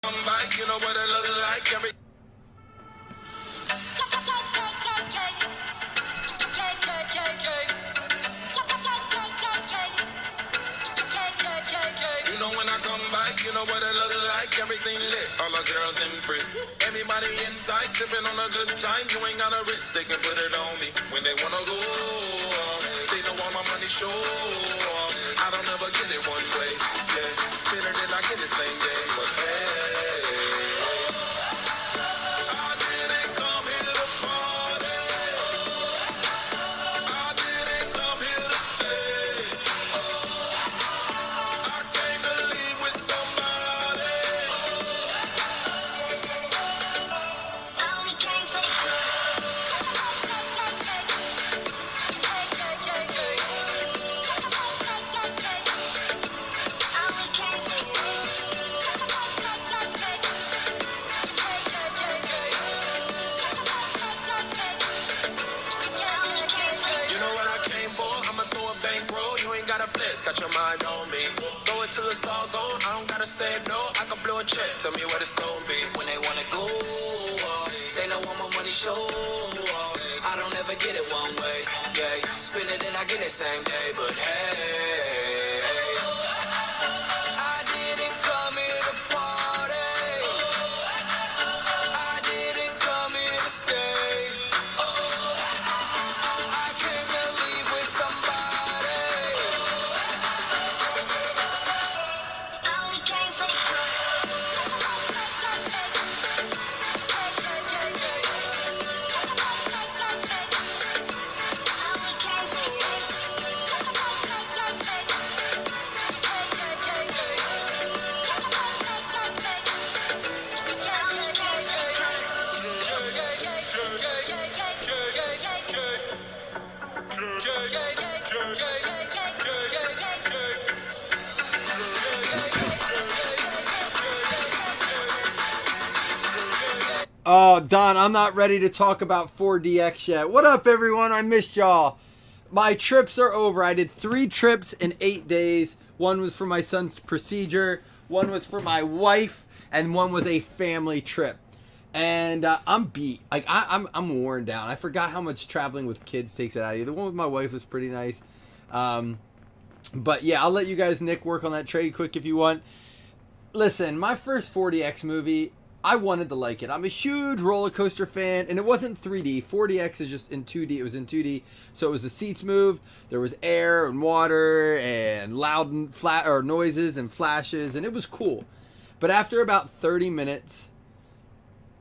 You know what it look like every You know when I come back, you know what it look like, everything lit, all the girls in free. Everybody inside, sipping on a good time, you ain't got a risk, they can put it on me. When they wanna go, they don't want my money show. I don't ever get it one way, yeah. Spinner then I get it same day, but hey. I didn't come here to party. I didn't come here to stay. I came to leave with somebody. I only came for You know what I came for? I'ma throw a bankroll. You ain't gotta flex, got your mind on me. Throw it till it's all gone. I don't gotta say no. I can blow a check. Tell me what it's gonna be. When they wanna go, they don't want my money show. I don't ever get it one way. Yeah, spin it and I get it same day. But hey, I didn't come here to party. I didn't come here to stay. I came to leave with somebody. I only came for Oh, Don, I'm not ready to talk about 4DX yet. What up, everyone? I missed y'all. My trips are over. I did 3 trips in 8 days. One was for my son's procedure, one was for my wife, and one was a family trip. And I'm beat. Like I'm worn down. I forgot how much traveling with kids takes it out of you. The one with my wife was pretty nice. But yeah, I'll let you guys, Nick, work on that trade quick if you want. Listen, my first 4DX movie, I wanted to like it. I'm a huge roller coaster fan, and it wasn't 3D. 4DX is just in 2D. It was in 2D, so it was the seats moved. There was air and water and loud and flat or noises and flashes, and it was cool. But after about 30 minutes,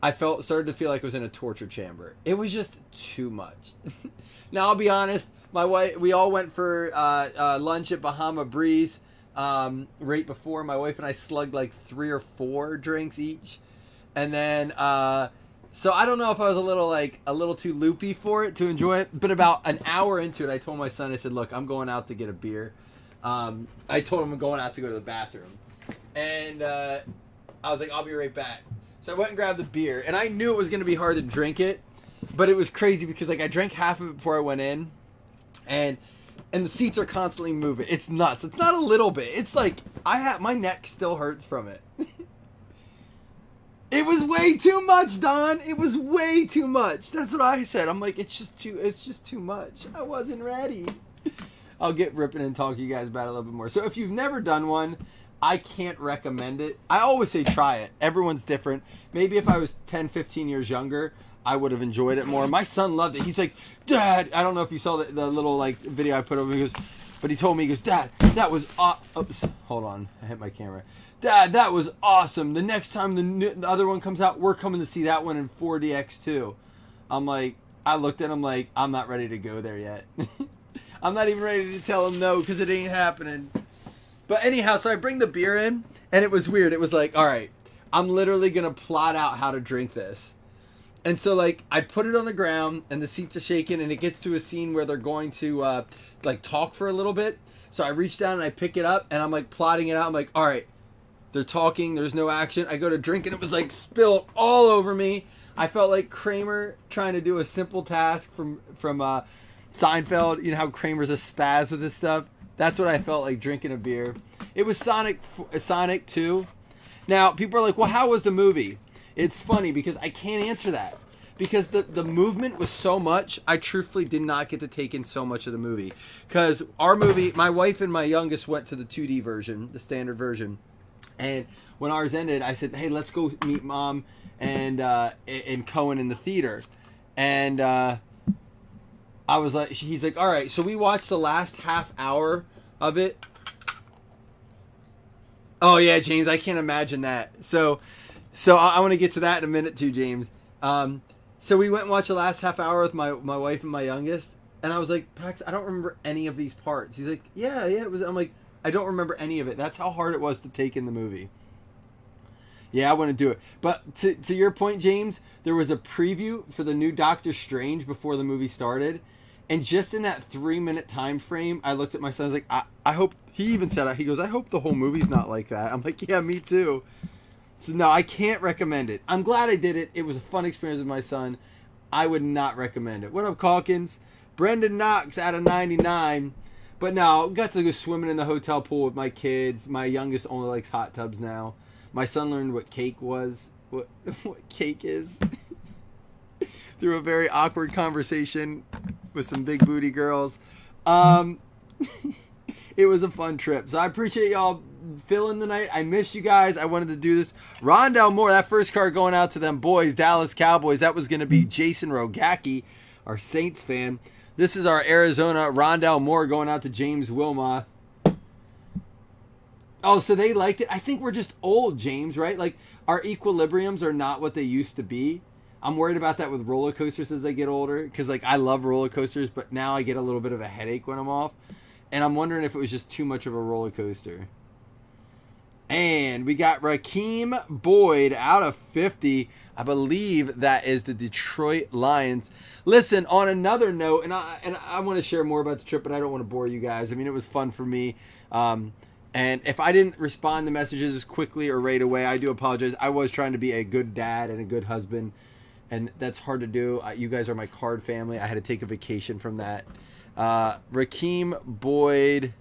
I started to feel like I was in a torture chamber. It was just too much. Now I'll be honest. My wife, we all went for lunch at Bahama Breeze right before. My wife and I slugged like 3 or 4 drinks each. And then, so I don't know if I was a little too loopy for it to enjoy it. But about an hour into it, I told my son, I said, look, I'm going out to get a beer. I told him I'm going out to go to the bathroom. And I was like, I'll be right back. So I went and grabbed the beer. And I knew it was going to be hard to drink it. But it was crazy because like I drank half of it before I went in. And the seats are constantly moving. It's nuts. It's not a little bit. It's like my neck still hurts from it. It was way too much, Don. It was way too much. That's what I said. I'm like, it's just too much. I wasn't ready. I'll get ripping and talk to you guys about it a little bit more. So if you've never done one, I can't recommend it. I always say try it. Everyone's different. Maybe if I was 10, 15 years younger, I would have enjoyed it more. My son loved it. He's like, Dad, I don't know if you saw the little like video I put over. He goes, but he told me, he goes, Dad, that was oops, hold on, I hit my camera. Dad, that was awesome. The next time the other one comes out, we're coming to see that one in 4DX too. I'm like, I looked at him like, I'm not ready to go there yet. I'm not even ready to tell him no because it ain't happening. But anyhow, so I bring the beer in, and it was weird. It was like, all right, I'm literally going to plot out how to drink this. And so, like, I put it on the ground, and the seats are shaking, and it gets to a scene where they're going to, like, talk for a little bit. So I reach down, and I pick it up, and I'm, like, plotting it out. I'm like, all right, they're talking. There's no action. I go to drink, and it was, like, spilled all over me. I felt like Kramer trying to do a simple task from Seinfeld. You know how Kramer's a spaz with this stuff? That's what I felt like drinking a beer. It was Sonic 2. Now, people are like, well, how was the movie? It's funny because I can't answer that. Because the movement was so much, I truthfully did not get to take in so much of the movie. Because our movie, my wife and my youngest went to the 2D version, the standard version. And when ours ended, I said, hey, let's go meet Mom and Cohen in the theater. And I was like, he's like, all right. So we watched the last half hour of it. Oh, yeah, James, I can't imagine that. So I want to get to that in a minute too, James. So we went and watched the last half hour with my wife and my youngest, and I was like, Pax, I don't remember any of these parts. He's like, yeah, it was. I'm like, I don't remember any of it. That's how hard it was to take in the movie. Yeah, I want to do it. But to your point, James, there was a preview for the new Doctor Strange before the movie started, and just in that 3-minute time frame, I looked at my son. I was like, I hope. He even said it. He goes, I hope the whole movie's not like that. I'm like, yeah, me too. So no, I can't recommend it. I'm glad I did it. It was a fun experience with my son. I would not recommend it. What up, Calkins? Brendan Knox out of 99. But no, got to go swimming in the hotel pool with my kids. My youngest only likes hot tubs now. My son learned what cake was. What cake is. Through a very awkward conversation with some big booty girls. It was a fun trip. So I appreciate y'all filling the night. I miss you guys. I wanted to do this. Rondell Moore, that first card going out to them boys, Dallas Cowboys. That was going to be Jason Rogacki, our Saints fan. This is our Arizona Rondell Moore going out to James Wilmot. Oh, so they liked it. I think we're just old, James, right? Like, our equilibriums are not what they used to be. I'm worried about that with roller coasters as I get older. Because, like, I love roller coasters, but now I get a little bit of a headache when I'm off. And I'm wondering if it was just too much of a roller coaster. And we got Raheem Boyd out of 50. I believe that is the Detroit Lions. Listen, on another note, and I want to share more about the trip, but I don't want to bore you guys. I mean, it was fun for me. And if I didn't respond to messages as quickly or right away, I do apologize. I was trying to be a good dad and a good husband, and that's hard to do. You guys are my card family. I had to take a vacation from that. Raheem Boyd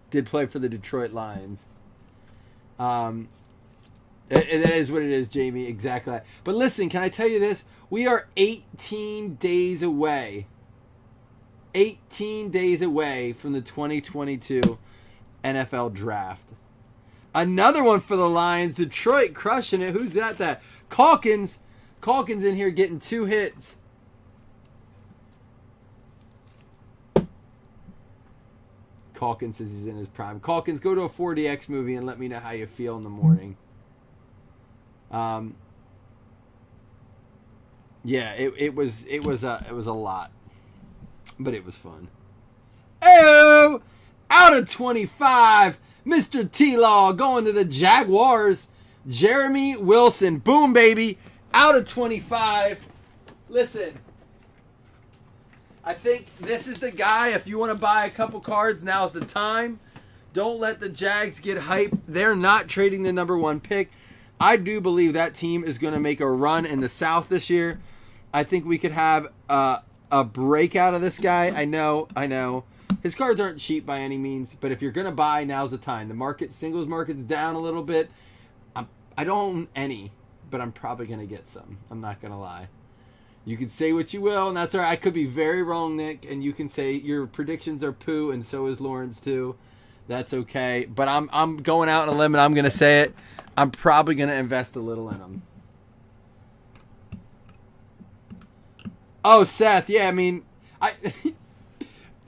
did play for the Detroit Lions. And that is what it is, Jamie. Exactly. But listen, can I tell you this? We are 18 days away. 18 days away from the 2022 NFL Draft. Another one for the Lions. Detroit crushing it. Who's that? Calkins. Calkins in here getting 2 hits. Calkins says he's in his prime. Calkins, go to a 4DX movie and let me know how you feel in the morning. Yeah, it was a lot, but it was fun. Oh, out of 25, Mr. T-Law going to the Jaguars. Jeremy Wilson, boom baby, out of 25. Listen, I think this is the guy. If you want to buy a couple cards, now's the time. Don't let the Jags get hype. They're not trading the number 1 pick. I do believe that team is going to make a run in the South this year. I think we could have a breakout of this guy. I know. His cards aren't cheap by any means, but if you're going to buy, now's the time. The singles market's down a little bit. I don't own any, but I'm probably going to get some. I'm not going to lie. You can say what you will, and that's all right. I could be very wrong, Nick, and you can say your predictions are poo, and so is Lawrence too. That's okay. But I'm going out on a limb, and I'm going to say it. I'm probably going to invest a little in them. Oh, Seth. Yeah, I mean,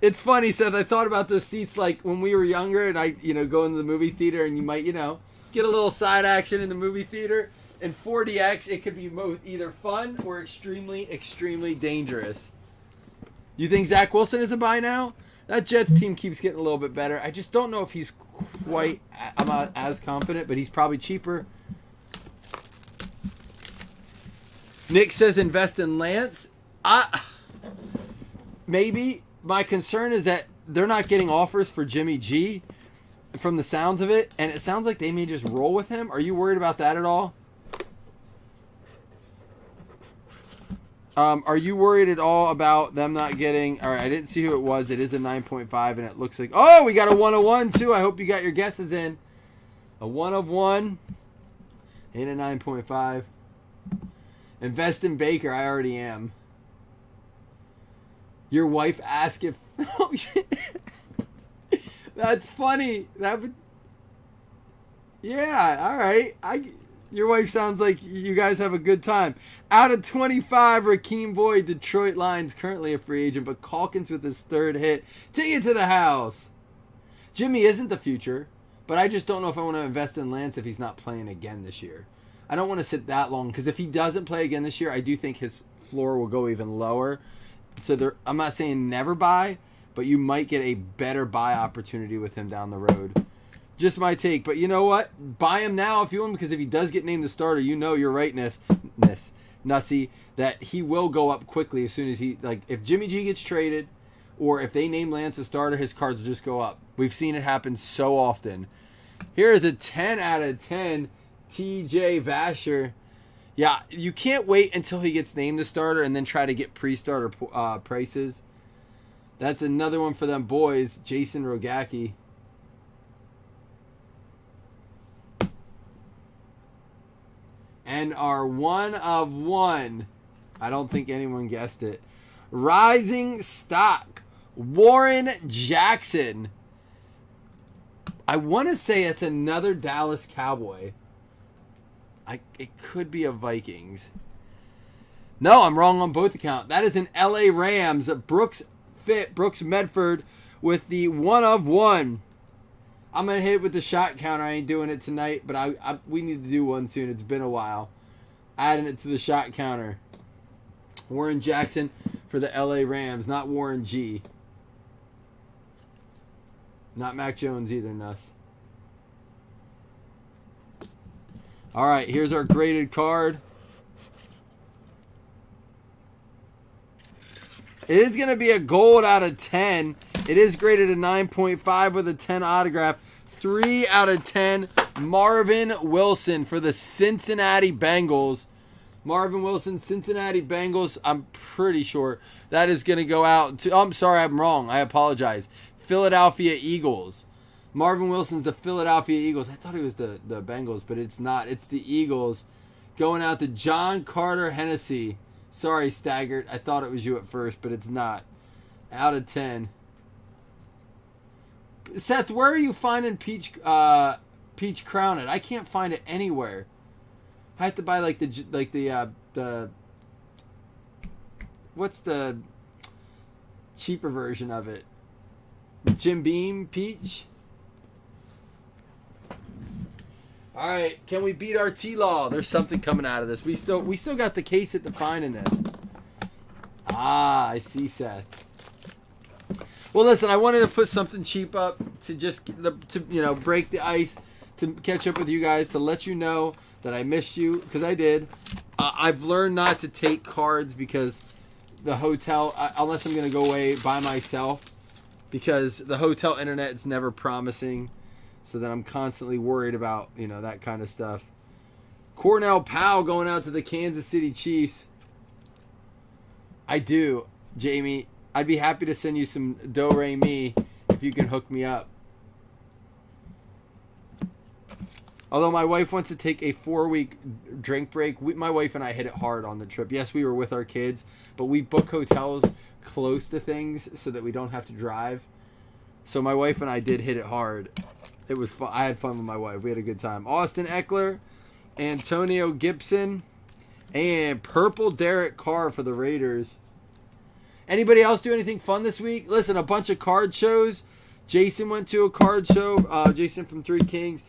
it's funny, Seth. I thought about those seats like when we were younger, and I go into the movie theater, and you might get a little side action in the movie theater. In 4DX, it could be both either fun or extremely, extremely dangerous. You think Zach Wilson is a buy now? That Jets team keeps getting a little bit better. I just don't know if he's quite... I'm not as confident, but he's probably cheaper. Nick says invest in Lance. Maybe. My concern is that they're not getting offers for Jimmy G from the sounds of it, and it sounds like they may just roll with him. Are you worried about that at all? Are you worried at all about them not getting? All right, I didn't see who it was. It is a 9.5, and it looks like. Oh, we got a 1 of 1 too. I hope you got your guesses in. A 1 of 1 and a 9.5. Invest in Baker. I already am. Your wife asked if. Oh shit. That's funny. That would. Yeah. All right. Your wife sounds like you guys have a good time. Out of 25, Rakeem Boyd, Detroit Lions, currently a free agent, but Calkins with his third hit. Take it to the house. Jimmy isn't the future, but I just don't know if I want to invest in Lance if he's not playing again this year. I don't want to sit that long, because if he doesn't play again this year, I do think his floor will go even lower. So I'm not saying never buy, but you might get a better buy opportunity with him down the road. Just my take, but you know what? Buy him now if you want him, because if he does get named the starter, you know you're right, Nussy, that he will go up quickly as soon as if Jimmy G gets traded, or if they name Lance a starter, his cards will just go up. We've seen it happen so often. Here is a 10 out of 10, TJ Vasher. Yeah, you can't wait until he gets named the starter and then try to get pre-starter prices. That's another one for them boys, Jason Rogacki. And our 1 of 1. I don't think anyone guessed it. Rising stock. Warren Jackson. I want to say it's another Dallas Cowboy. It could be a Vikings. No, I'm wrong on both accounts. That is an LA Rams. Brooks Medford with the 1 of 1. I'm going to hit it with the shot counter. I ain't doing it tonight, but we need to do one soon. It's been a while. Adding it to the shot counter. Warren Jackson for the LA Rams, not Warren G. Not Mac Jones either, Nuss. All right, here's our graded card. It is going to be a gold out of 10. It is graded a 9.5 with a 10 autograph. 3 out of 10. Marvin Wilson for the Cincinnati Bengals. Marvin Wilson, Cincinnati Bengals. I'm pretty sure that is going to go out to... Oh, I'm sorry, I'm wrong. I apologize. Philadelphia Eagles. Marvin Wilson's the Philadelphia Eagles. I thought he was the Bengals, but it's not. It's the Eagles. Going out to John Carter Hennessy. Sorry, Staggart. I thought it was you at first, but it's not. Out of 10. Seth, where are you finding Peach Crown at? I can't find it anywhere. I have to buy the what's the cheaper version of it? Jim Beam Peach. All right, can we beat our T-Law? There's something coming out of this. We still got the case at the fine in this. Ah, I see, Seth. Well, listen, I wanted to put something cheap up to break the ice, to catch up with you guys, to let you know that I missed you, because I did. I've learned not to take cards because the hotel, unless I'm going to go away by myself, because the hotel internet is never promising. So then I'm constantly worried about, that kind of stuff. Cornell Powell going out to the Kansas City Chiefs. I do, Jamie. I'd be happy to send you some Do-Re-Mi if you can hook me up. Although my wife wants to take a 4-week drink break. My wife and I hit it hard on the trip. Yes, we were with our kids, but we book hotels close to things so that we don't have to drive. So my wife and I did hit it hard. It was fun. I had fun with my wife. We had a good time. Austin Eckler, Antonio Gibson, and purple Derek Carr for the Raiders. Anybody else do anything fun this week? Listen, a bunch of card shows. Jason went to a card show. Jason from Three Kings.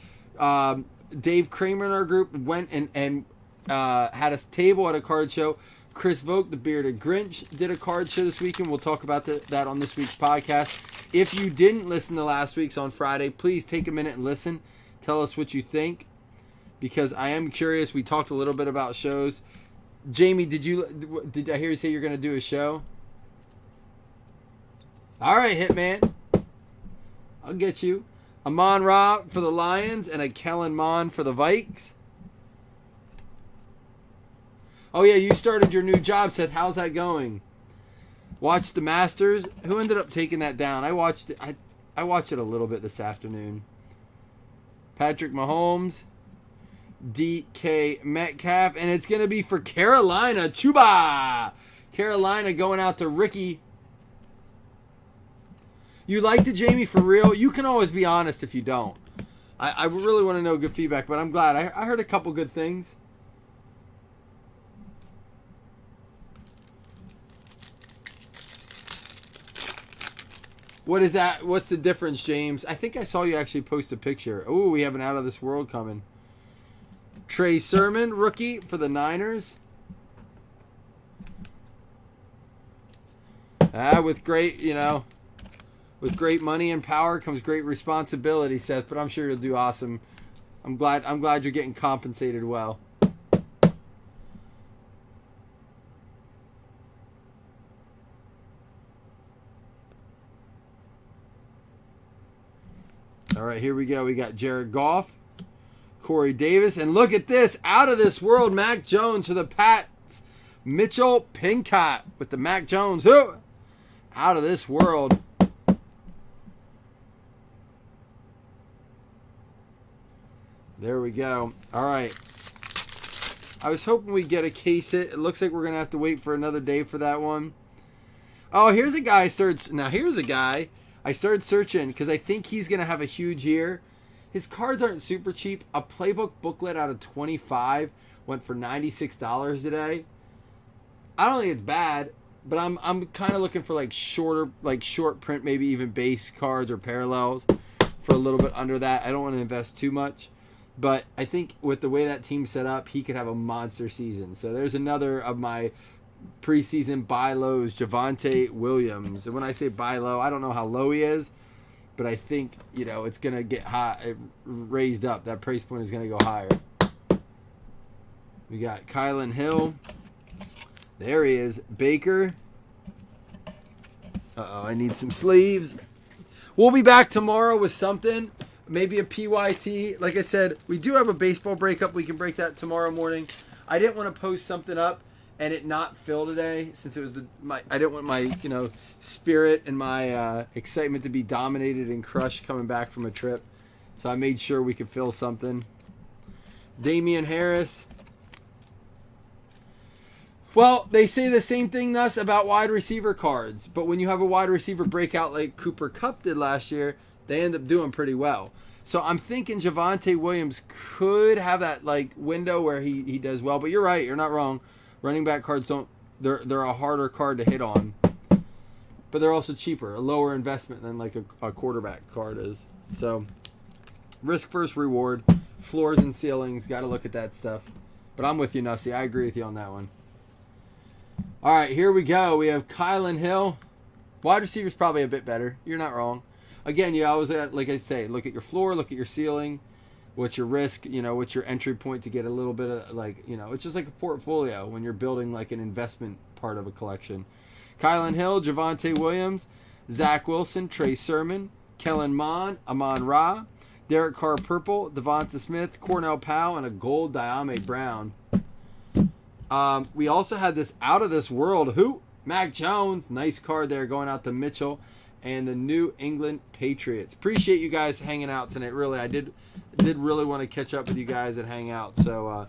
Dave Kramer in our group went and had a table at a card show. Chris Vogt, the Bearded Grinch, did a card show this weekend. We'll talk about that on this week's podcast. If you didn't listen to last week's on Friday, please take a minute and listen. Tell us what you think, because I am curious. We talked a little bit about shows. Jamie, did I hear you say you're going to do a show? All right, Hitman. I'll get you. Amon Ra for the Lions and a Kellen Mond for the Vikes. Oh yeah, you started your new job, Seth. How's that going? Watched the Masters. Who ended up taking that down? I watched it. I watched it a little bit this afternoon. Patrick Mahomes, DK Metcalf, and it's going to be for Carolina. Chuba! Carolina going out to Ricky. You liked it, Jamie, for real? You can always be honest if you don't. I really want to know good feedback, but I'm glad. I heard a couple good things. What is that? What's the difference, James? I think I saw you actually post a picture. Oh, we have an out of this world coming. Trey Sermon, rookie for the Niners. With great, with great money and power comes great responsibility, Seth. But I'm sure you'll do awesome. I'm glad you're getting compensated well. All right, here we go. We got Jared Goff, Corey Davis, and look at this. Out of this world, Mac Jones for the Pats. Mitchell Pincott with the Mac Jones. Who? Out of this world. There we go. All right. I was hoping we'd get a case hit. It looks like we're going to have to wait for another day for that one. Oh, here's a guy. Here's a guy. I started searching because I think he's going to have a huge year. His cards aren't super cheap. A playbook booklet out of 25 went for $96 today. I don't think it's bad, but I'm kind of looking for like short print, maybe even base cards or parallels for a little bit under that. I don't want to invest too much, but I think with the way that team's set up, he could have a monster season. So there's another of my preseason buy lows, Javonte Williams. And when I say buy low, I don't know how low he is, but I think, it's going to get high, raised up. That price point is going to go higher. We got Kylan Hill. There he is. Baker. Uh-oh, I need some sleeves. We'll be back tomorrow with something. Maybe a PYT. Like I said, we do have a baseball breakup. We can break that tomorrow morning. I didn't want to post something up and it not fill today, since it was I didn't want my spirit and my excitement to be dominated and crushed coming back from a trip. So I made sure we could fill something. Damian Harris. Well, they say the same thing thus about wide receiver cards, but when you have a wide receiver breakout like Cooper Kupp did last year, they end up doing pretty well. So I'm thinking Javonte Williams could have that window where he does well. But you're right, you're not wrong. Running back cards they're a harder card to hit on, but they're also cheaper, a lower investment than a quarterback card is. So risk versus reward, floors and ceilings, got to look at that stuff. But I'm with you, Nussie. I agree with you on that one. All right, here we go. We have Kylan Hill. Wide receiver's probably a bit better. You're not wrong. Again, you always, like I say, look at your floor, look at your ceiling. What's your risk? What's your entry point to get a little bit of it's just like a portfolio when you're building an investment part of a collection. Kylan Hill, Javonte Williams, Zach Wilson, Trey Sermon, Kellen Mond, Amon-Ra, Derek Carr purple, Devonta Smith, Cornell Powell, and a gold Diame Brown. We also had this out of this world. Mac Jones. Nice card there going out to Mitchell and the New England Patriots. Appreciate you guys hanging out tonight. Really, I did really want to catch up with you guys and hang out. So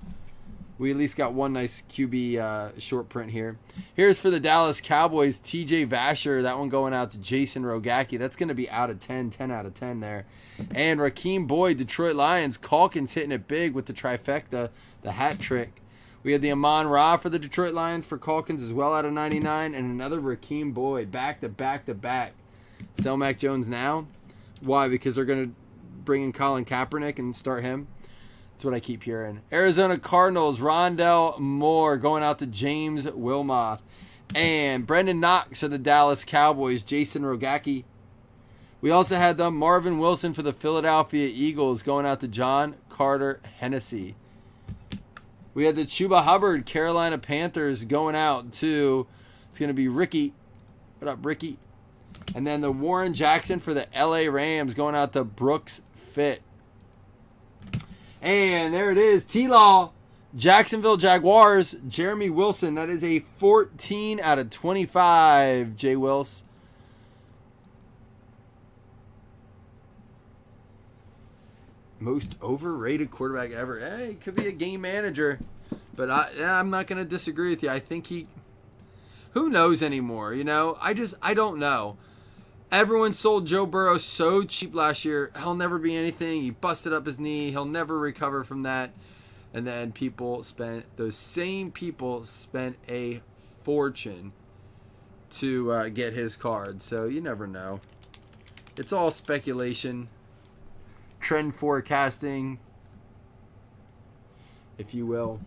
we at least got one nice QB short print here. Here's for the Dallas Cowboys, TJ Vasher. That one going out to Jason Rogacki. That's going to be out of 10 out of 10 there. And Raheem Boyd, Detroit Lions. Calkins hitting it big with the trifecta, the hat trick. We had the Amon-Ra for the Detroit Lions for Calkins as well out of 99. And another Raheem Boyd, back to back to back. Sell Mac Jones now. Why? Because they're going to bring in Colin Kaepernick and start him. That's what I keep hearing. Arizona Cardinals, Rondell Moore going out to James Wilmoth. And Brendan Knox for the Dallas Cowboys, Jason Rogacki. We also had the Marvin Wilson for the Philadelphia Eagles going out to John Carter Hennessy. We had the Chuba Hubbard, Carolina Panthers going out to, it's going to be Ricky. What up, Ricky? And then the Warren Jackson for the LA Rams going out to Brooks Fit. And there it is. T-Law Jacksonville Jaguars, Jeremy Wilson. That is a 14 out of 25, Jay Wills. Most overrated quarterback ever. Hey, he could be a game manager. But I'm not going to disagree with you. I think who knows anymore, you know? I don't know. Everyone sold Joe Burrow so cheap last year. He'll never be anything. He busted up his knee. He'll never recover from that. And then those same people spent a fortune to get his card. So you never know. It's all speculation, trend forecasting, if you will.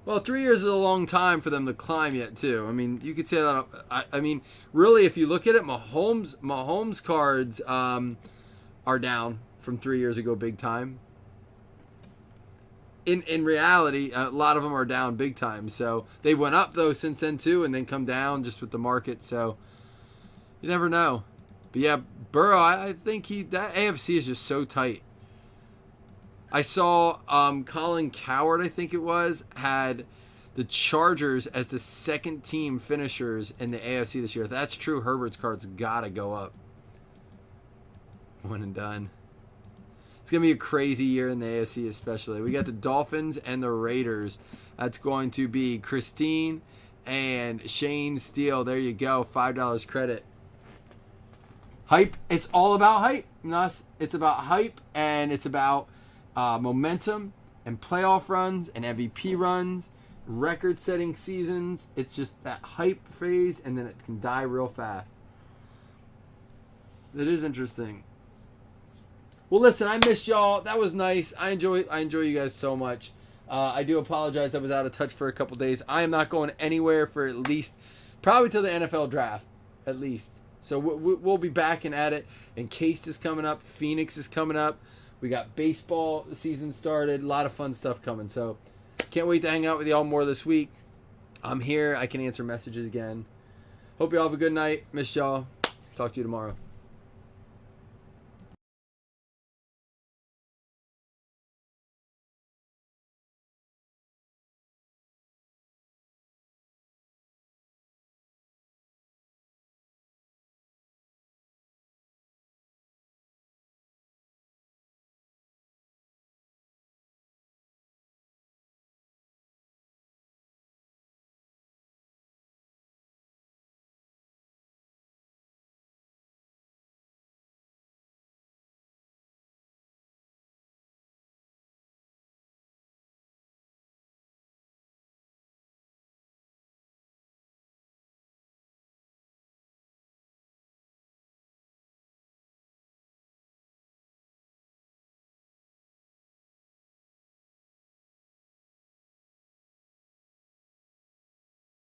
Well, 3 years is a long time for them to climb yet, too. I mean, you could say that. I mean, really, if you look at it, Mahomes cards are down from 3 years ago, big time. In reality, a lot of them are down big time. So they went up though since then too, and then come down just with the market. So you never know. But yeah, Burrow, I think that AFC is just so tight. I saw Colin Cowherd, I think it was, had the Chargers as the second team finishers in the AFC this year. If that's true, Herbert's card's gotta go up. One and done. It's going to be a crazy year in the AFC especially. We got the Dolphins and the Raiders. That's going to be Christine and Shane Steele. There you go. $5 credit. Hype. It's all about hype. It's about hype, and it's about momentum and playoff runs and MVP runs, record-setting seasons. It's just that hype phase, and then it can die real fast. It is interesting. Well, listen, I missed y'all. That was nice. I enjoy you guys so much. I do apologize I was out of touch for a couple days. I am not going anywhere for at least, probably till the NFL draft, at least. So we'll be back and at it. And Case is coming up. Phoenix is coming up. We got baseball season started. A lot of fun stuff coming. So can't wait to hang out with y'all more this week. I'm here. I can answer messages again. Hope y'all have a good night. Miss y'all. Talk to you tomorrow.